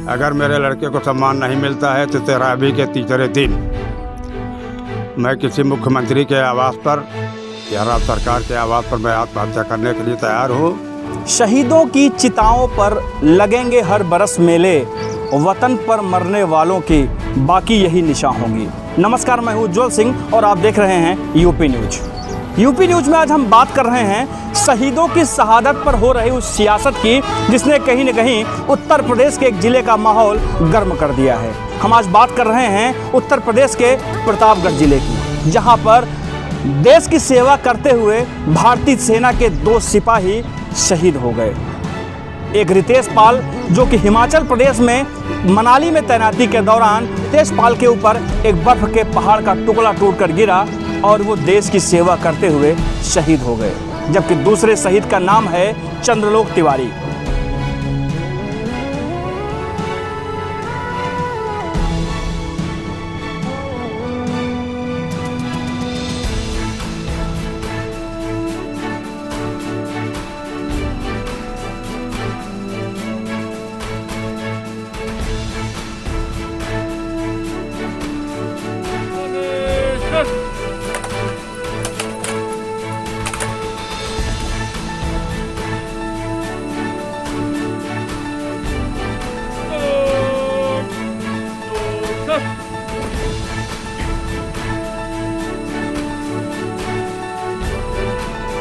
अगर मेरे लड़के को सम्मान नहीं मिलता है तो तेरा अभी के तीसरे दिन मैं किसी मुख्यमंत्री के आवास पर या राज्य सरकार के आवास पर मैं आत्महत्या करने के लिए तैयार हूँ। शहीदों की चिताओं पर लगेंगे हर बरस मेले, वतन पर मरने वालों की बाकी यही निशान होंगी। नमस्कार, मैं हूँ उज्ज्वल सिंह और आप देख रहे हैं यूपी न्यूज। यूपी न्यूज में आज हम बात कर रहे हैं शहीदों की शहादत पर हो रही उस सियासत की जिसने कहीं न कहीं उत्तर प्रदेश के एक जिले का माहौल गर्म कर दिया है। हम आज बात कर रहे हैं उत्तर प्रदेश के प्रतापगढ़ जिले की, जहां पर देश की सेवा करते हुए भारतीय सेना के 2 सिपाही शहीद हो गए। एक रितेश पाल जो कि हिमाचल प्रदेश में मनाली में तैनाती के दौरान तेजपाल के ऊपर एक बर्फ के पहाड़ का टुकड़ा टूटकर गिरा और वो देश की सेवा करते हुए शहीद हो गए। जबकि दूसरे शहीद का नाम है चंद्रलोक तिवारी।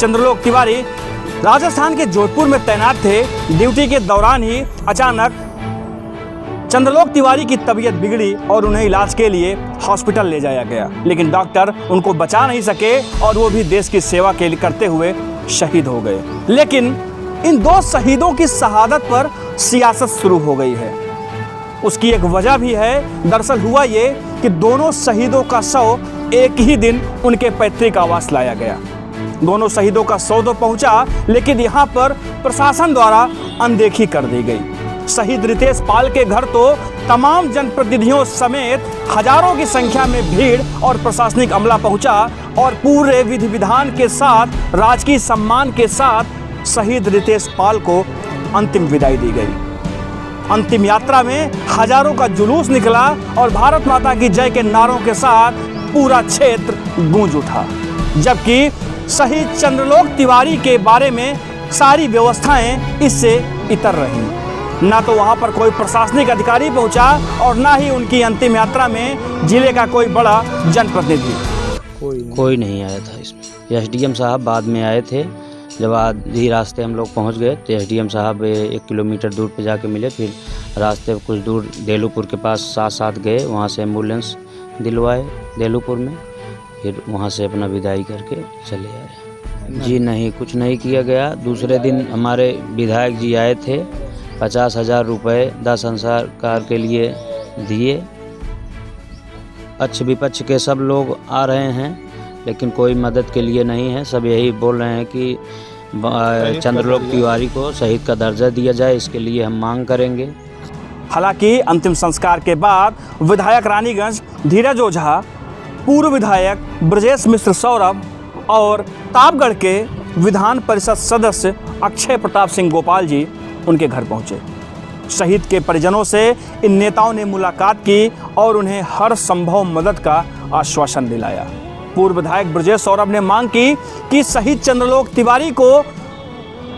चंद्रलोक तिवारी राजस्थान के जोधपुर में तैनात थे। ड्यूटी के दौरान ही अचानक चंद्रलोक तिवारी की तबीयत बिगड़ी और उन्हें इलाज के लिए हॉस्पिटल ले जाया गया, लेकिन डॉक्टर उनको बचा नहीं सके और वो भी देश की सेवा के लिए करते हुए शहीद हो गए। लेकिन इन 2 शहीदों की शहादत पर सियासत शुरू हो गई है। उसकी एक वजह भी है। दरअसल हुआ ये कि दोनों शहीदों का शव एक ही दिन उनके पैतृक आवास लाया गया। दोनों शहीदों का शव तो पहुंचा, लेकिन यहाँ पर प्रशासन द्वारा अनदेखी कर दी गई। शहीद रितेश पाल के घर तो तमाम जनप्रतिनिधियों समेत हजारों की संख्या में भीड़ और प्रशासनिक अमला पहुंचा और पूरे विधि विधान के साथ राजकीय सम्मान के साथ शहीद रितेश पाल को अंतिम विदाई दी गई। अंतिम यात्रा में हजारों का जुलूस निकला और भारत माता की जय के नारों के साथ पूरा क्षेत्र गूंज उठा। जबकि शहीद चंद्रलोक तिवारी के बारे में सारी व्यवस्थाएं इससे इतर रहीं। ना तो वहां पर कोई प्रशासनिक अधिकारी पहुंचा और ना ही उनकी अंतिम यात्रा में जिले का कोई बड़ा जनप्रतिनिधि। कोई नहीं आया था इसमें। एसडीएम साहब बाद में आए थे। जब आधी रास्ते हम लोग पहुंच गए तो एसडीएम साहब 1 किलोमीटर दूर पे जाके मिले। फिर रास्ते कुछ दूर देलूपुर के पास साथ गए, वहाँ से एम्बुलेंस दिलवाए देलूपुर में, फिर वहाँ से अपना विदाई करके चले आए। जी नहीं, कुछ नहीं किया गया। दूसरे दिन हमारे विधायक जी आए थे, 50,000 रुपये दाह संस्कार के लिए दिए। पक्ष विपक्ष के सब लोग आ रहे हैं, लेकिन कोई मदद के लिए नहीं है। सब यही बोल रहे हैं कि चंद्रलोक तिवारी को शहीद का दर्जा दिया जाए, इसके लिए हम मांग करेंगे। हालांकि अंतिम संस्कार के बाद विधायक रानीगंज धीरज ओझा, पूर्व विधायक ब्रजेश मिश्र सौरभ और तापगढ़ के विधान परिषद सदस्य अक्षय प्रताप सिंह गोपाल जी उनके घर पहुंचे। शहीद के परिजनों से इन नेताओं ने मुलाकात की और उन्हें हर संभव मदद का आश्वासन दिलाया। पूर्व विधायक ब्रजेश सौरभ ने मांग की कि शहीद चंद्रलोक तिवारी को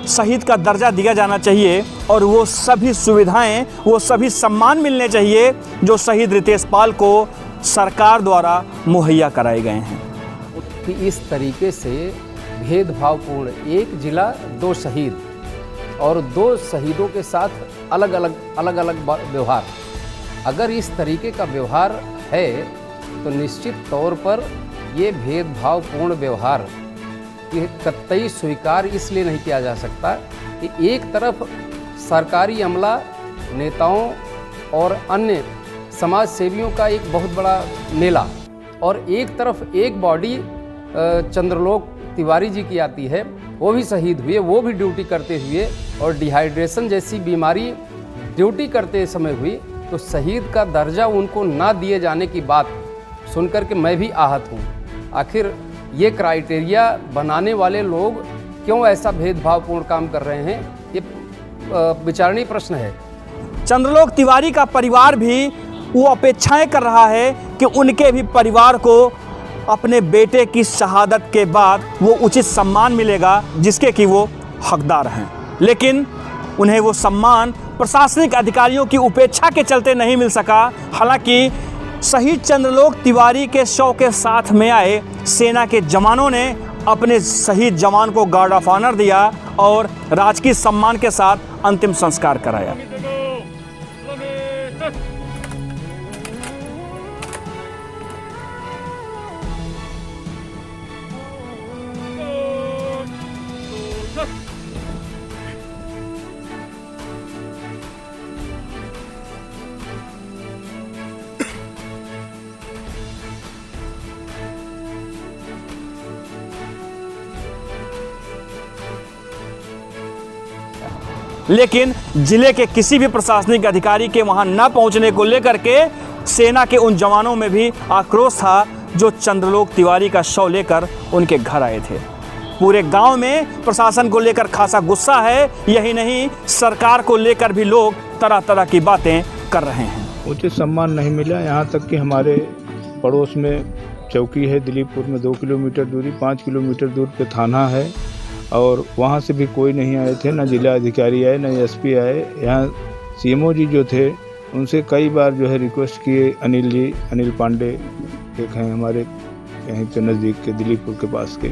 शहीद का दर्जा दिया जाना चाहिए और वो सभी सुविधाएं, वो सभी सम्मान मिलने चाहिए जो शहीद रितेश पाल को सरकार द्वारा मुहैया कराए गए हैं। कि इस तरीके से भेदभावपूर्ण एक जिला 2 शहीद और 2 शहीदों के साथ अलग अलग व्यवहार, अगर इस तरीके का व्यवहार है तो निश्चित तौर पर ये भेदभावपूर्ण व्यवहार ये कतई स्वीकार इसलिए नहीं किया जा सकता कि एक तरफ सरकारी अमला, नेताओं और अन्य समाज सेवियों का एक बहुत बड़ा मेला और एक तरफ एक बॉडी चंद्रलोक तिवारी जी की आती है, वो भी शहीद हुए, वो भी ड्यूटी करते हुए और डिहाइड्रेशन जैसी बीमारी ड्यूटी करते समय हुई, तो शहीद का दर्जा उनको ना दिए जाने की बात सुनकर के मैं भी आहत हूँ। आखिर ये क्राइटेरिया बनाने वाले लोग क्यों ऐसा भेदभावपूर्ण काम कर रहे हैं, ये विचारणीय प्रश्न है। चंद्रलोक तिवारी का परिवार भी वो अपेक्षाएं कर रहा है कि उनके भी परिवार को अपने बेटे की शहादत के बाद वो उचित सम्मान मिलेगा जिसके कि वो हकदार हैं। लेकिन उन्हें वो सम्मान प्रशासनिक अधिकारियों की उपेक्षा के चलते नहीं मिल सका। हालांकि शहीद चंद्रलोक तिवारी के शव के साथ में आए सेना के जवानों ने अपने शहीद जवान को गार्ड ऑफ ऑनर दिया और राजकीय सम्मान के साथ अंतिम संस्कार कराया। लेकिन जिले के किसी भी प्रशासनिक अधिकारी के वहां न पहुंचने को लेकर के सेना के उन जवानों में भी आक्रोश था जो चंद्रलोक तिवारी का शव लेकर उनके घर आए थे। पूरे गांव में प्रशासन को लेकर खासा गुस्सा है। यही नहीं, सरकार को लेकर भी लोग तरह तरह की बातें कर रहे हैं। उचित सम्मान नहीं मिला। यहाँ तक कि हमारे पड़ोस में चौकी है दिलीपपुर में 2 किलोमीटर दूरी, 5 किलोमीटर दूर पे थाना है और वहाँ से भी कोई नहीं आए थे, ना जिला अधिकारी आए, ना एसपी आए। यहाँ सीएमओ जी जो थे उनसे कई बार जो है रिक्वेस्ट किए। अनिल पांडे एक हैं हमारे यहीं पे नज़दीक के दिलीपपुर के पास के,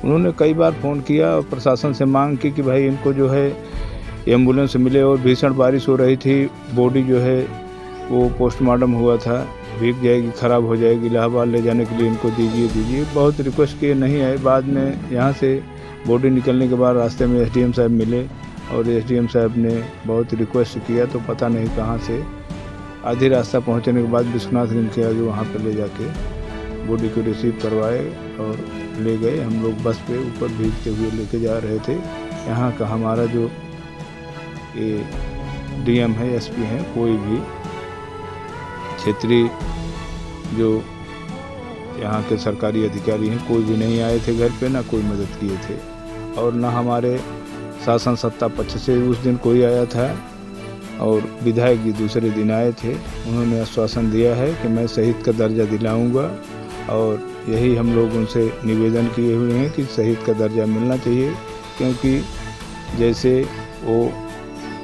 उन्होंने कई बार फ़ोन किया और प्रशासन से मांग की कि भाई इनको जो है एम्बुलेंस मिले। और भीषण बारिश हो रही थी, बॉडी जो है वो पोस्टमार्टम हुआ था, भीग जाएगी, ख़राब हो जाएगी, इलाहाबाद ले जाने के लिए इनको दीजिए। बहुत रिक्वेस्ट किए, नहीं आए। बाद में यहाँ से बॉडी निकलने के बाद रास्ते में एसडीएम साहब मिले और एसडीएम साहब ने बहुत रिक्वेस्ट किया तो पता नहीं कहाँ से आधी रास्ता पहुँचने के बाद विश्वनाथ रिंग के आगे वहाँ पर ले जाके बॉडी को रिसीव करवाए और ले गए। हम लोग बस पे ऊपर भीगते हुए लेके जा रहे थे। यहाँ का हमारा जो ये डीएम है, एसपी हैं, कोई भी क्षेत्रीय जो यहाँ के सरकारी अधिकारी हैं कोई भी नहीं आए थे घर पे, ना कोई मदद किए थे। और ना हमारे शासन सत्ता पक्ष से उस दिन कोई आया था और विधायक जी दूसरे दिन आए थे। उन्होंने आश्वासन दिया है कि मैं शहीद का दर्जा दिलाऊंगा और यही हम लोग उनसे निवेदन किए हुए हैं कि शहीद का दर्जा मिलना चाहिए, क्योंकि जैसे वो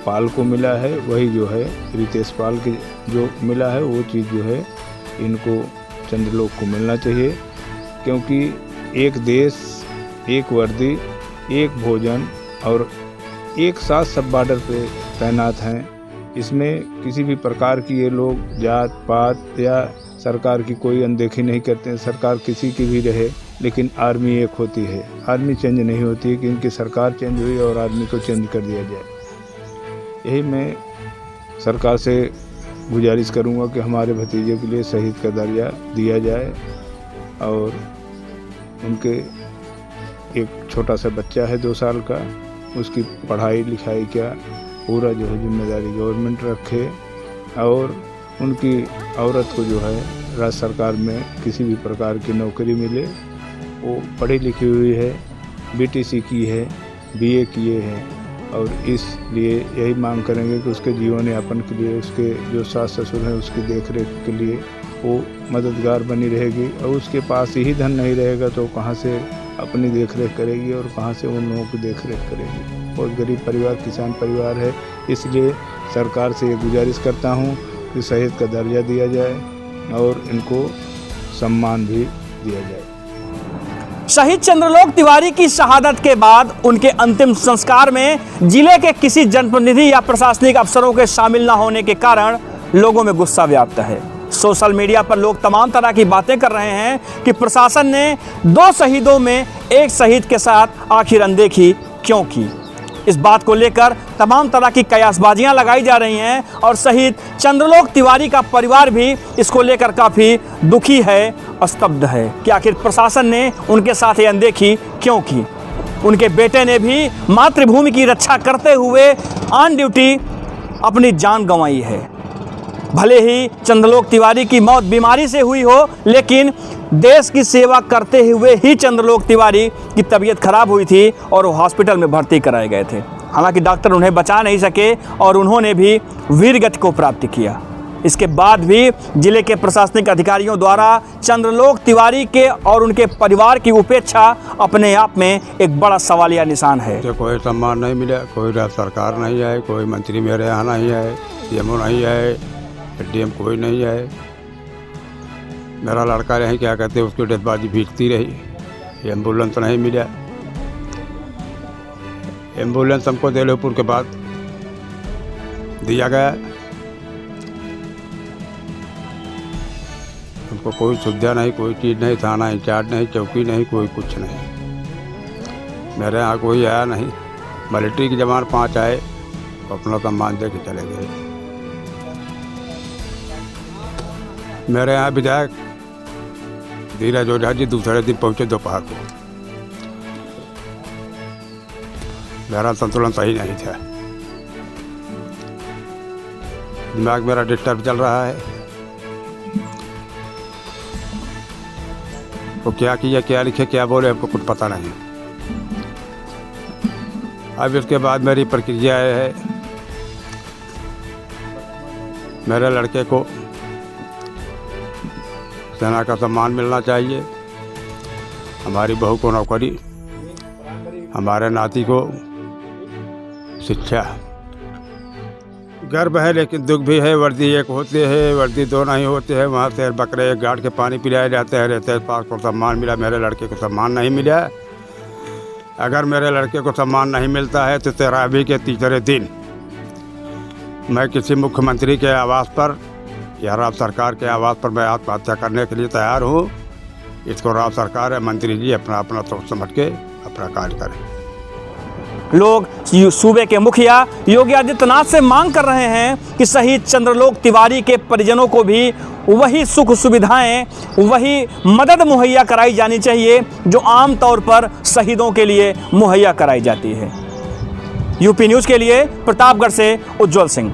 पाल को मिला है वही जो है रितेश पाल के जो मिला है वो चीज़ जो है इनको चंद्रलोक को मिलना चाहिए। क्योंकि एक देश, एक वर्दी, एक भोजन और एक साथ सब बॉर्डर पे तैनात हैं। इसमें किसी भी प्रकार की ये लोग जात पात या सरकार की कोई अनदेखी नहीं करते हैं। सरकार किसी की भी रहे लेकिन आर्मी एक होती है। आर्मी चेंज नहीं होती है कि इनकी सरकार चेंज हुई और आर्मी को चेंज कर दिया जाए। यही मैं सरकार से गुजारिश करूंगा कि हमारे भतीजे के लिए शहीद का दर्जा दिया जाए। और उनके एक छोटा सा बच्चा है 2 साल का, उसकी पढ़ाई लिखाई का पूरा जो है जिम्मेदारी गवर्नमेंट रखे। और उनकी औरत को जो है राज्य सरकार में किसी भी प्रकार की नौकरी मिले। वो पढ़ी लिखी हुई है, बीटीसी की है, बीए किए हैं और इसलिए यही मांग करेंगे कि उसके जीवन यापन के लिए उसके जो सास ससुर हैं उसकी देखरेख के लिए वो मददगार बनी रहेगी। और उसके पास ही धन नहीं रहेगा तो कहाँ से अपनी देखरेख करेगी और कहाँ से उन लोगों की देखरेख करेगी। बहुत गरीब परिवार, किसान परिवार है। इसलिए सरकार से ये गुजारिश करता हूँ कि शहीद का दर्जा दिया जाए और इनको सम्मान भी दिया जाए। शहीद चंद्रलोक तिवारी की शहादत के बाद उनके अंतिम संस्कार में जिले के किसी जनप्रतिनिधि या प्रशासनिक अफसरों के शामिल न होने के कारण लोगों में गुस्सा व्याप्त है। सोशल मीडिया पर लोग तमाम तरह की बातें कर रहे हैं कि प्रशासन ने 2 शहीदों में एक शहीद के साथ आखिर अनदेखी क्यों की। इस बात को लेकर तमाम तरह की कयासबाजियां लगाई जा रही हैं और शहीद चंद्रलोक तिवारी का परिवार भी इसको लेकर काफ़ी दुखी है, स्तब्ध है कि आखिर प्रशासन ने उनके साथ ये अनदेखी क्यों की। उनके बेटे ने भी मातृभूमि की रक्षा करते हुए ऑन ड्यूटी अपनी जान गंवाई है। भले ही चंद्रलोक तिवारी की मौत बीमारी से हुई हो, लेकिन देश की सेवा करते हुए ही चंद्रलोक तिवारी की तबीयत खराब हुई थी और वो हॉस्पिटल में भर्ती कराए गए थे। हालांकि डॉक्टर उन्हें बचा नहीं सके और उन्होंने भी वीरगति को प्राप्त किया। इसके बाद भी जिले के प्रशासनिक अधिकारियों द्वारा चंद्रलोक तिवारी के और उनके परिवार की उपेक्षा अपने आप में एक बड़ा सवालिया निशान है। मुझे कोई सम्मान नहीं मिला, कोई सरकार नहीं आए, कोई मंत्री मेरे यहाँ नहीं आए, CMO नहीं आए, SDM कोई नहीं आए। मेरा लड़का रहे क्या कहते उसकी डेथबाजी भीगती रही, एम्बुलेंस नहीं मिला। एम्बुलेंस हमको देलूपुर के बाद दिया गया, उनको कोई सुविधा नहीं, कोई चीज़ नहीं, थाना इंचार्ज नहीं, चौकी नहीं, कोई कुछ नहीं। मेरे यहाँ कोई आया नहीं। मिलिट्री के जवान 5 आए, अपना सम्मान दे के चले गए। मेरे यहाँ विधायक धीरज ओझा जी दूसरे दिन पहुँचे दोपहर को। मेरा संतुलन सही नहीं था, दिमाग मेरा डिस्टर्ब चल रहा है। वो क्या किया, क्या लिखे, क्या बोले, हमको कुछ पता नहीं। अब इसके बाद मेरी प्रक्रिया है, मेरे लड़के को सेना का सम्मान मिलना चाहिए, हमारी बहू को नौकरी, हमारे नाती को शिक्षा। गर्व है लेकिन दुख भी है। वर्दी एक होते हैं, वर्दी 2 नहीं होते हैं। वहाँ से बकरे एक गाड़ के पानी पिलाए जाते हैं, रहते हैं। पास को सम्मान मिला, मेरे लड़के को सम्मान नहीं मिला। अगर मेरे लड़के को सम्मान नहीं मिलता है तो 13वीं के तीसरे दिन मैं किसी मुख्यमंत्री के आवास पर या राज्य सरकार के आवास पर मैं आत्महत्या करने के लिए तैयार हूँ। इसको राज्य सरकार है, मंत्री जी अपना अपना सोच समझ के अपना कार्य करें। लोग सूबे के मुखिया योगी आदित्यनाथ से मांग कर रहे हैं कि शहीद चंद्रलोक तिवारी के परिजनों को भी वही सुख सुविधाएं, वही मदद मुहैया कराई जानी चाहिए जो आम तौर पर शहीदों के लिए मुहैया कराई जाती है। यूपी न्यूज़ के लिए प्रतापगढ़ से उज्जवल सिंह।